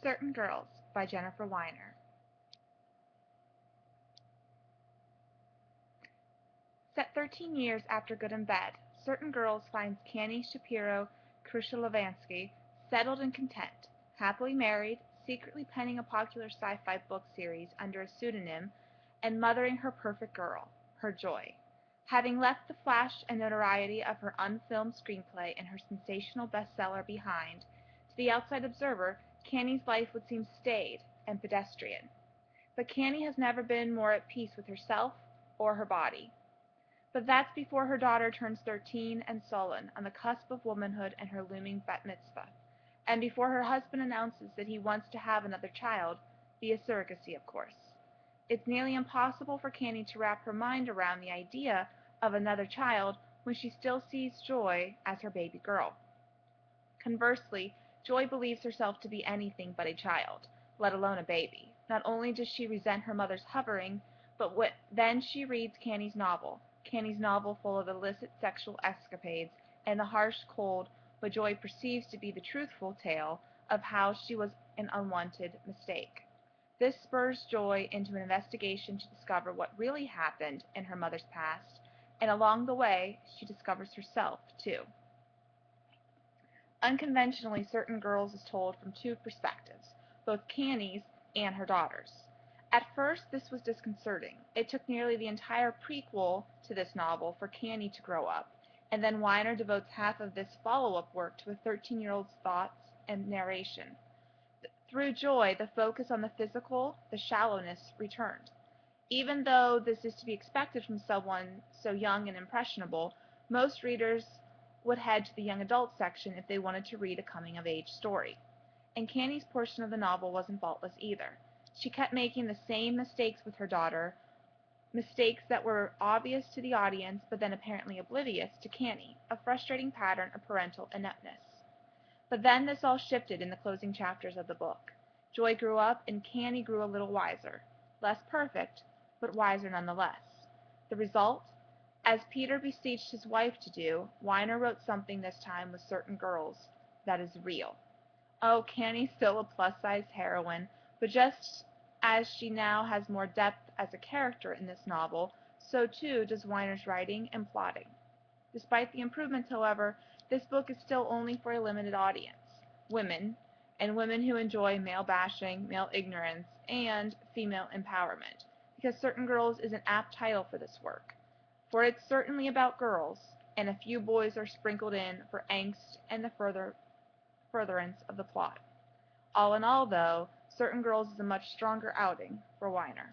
Certain Girls by Jennifer Weiner. Set 13 years after Good in Bed, Certain Girls finds Canny Shapiro Krushelovansky settled and content, happily married, secretly penning a popular sci-fi book series under a pseudonym, and mothering her perfect girl, her joy. Having left the flash and notoriety of her unfilmed screenplay and her sensational bestseller behind, to the outside observer, Canny's life would seem staid and pedestrian. But Canny has never been more at peace with herself or her body. But that's before her daughter turns 13 and sullen, on the cusp of womanhood and her looming bat mitzvah, and before her husband announces that he wants to have another child, via surrogacy, of course. It's nearly impossible for Canny to wrap her mind around the idea of another child when she still sees Joy as her baby girl. Conversely, Joy believes herself to be anything but a child, let alone a baby. Not only does she resent her mother's hovering, but then she reads Canny's novel full of illicit sexual escapades, and the harsh, cold, what Joy perceives to be the truthful tale of how she was an unwanted mistake. This spurs Joy into an investigation to discover what really happened in her mother's past, and along the way, she discovers herself, too. Unconventionally, Certain Girls is told from two perspectives, both Canny's and her daughter's. At first, this was disconcerting. It took nearly the entire prequel to this novel for Canny to grow up, and then Weiner devotes half of this follow-up work to a 13-year-old's thoughts and narration. Through Joy, the focus on the physical, the shallowness, returned. Even though this is to be expected from someone so young and impressionable, most readers would head to the young adult section if they wanted to read a coming-of-age story. And Canny's portion of the novel wasn't faultless either. She kept making the same mistakes with her daughter, mistakes that were obvious to the audience but then apparently oblivious to Canny, a frustrating pattern of parental ineptness. But then this all shifted in the closing chapters of the book. Joy grew up and Canny grew a little wiser. Less perfect, but wiser nonetheless. The result? As Peter beseeched his wife to do, Weiner wrote something this time with Certain Girls that is real. Oh, Canny's still a plus-sized heroine, but just as she now has more depth as a character in this novel, so too does Weiner's writing and plotting. Despite the improvements, however, this book is still only for a limited audience, women, and women who enjoy male bashing, male ignorance, and female empowerment, because Certain Girls is an apt title for this work. For it's certainly about girls, and a few boys are sprinkled in for angst and the furtherance of the plot. All in all, though, Certain Girls is a much stronger outing for Weiner.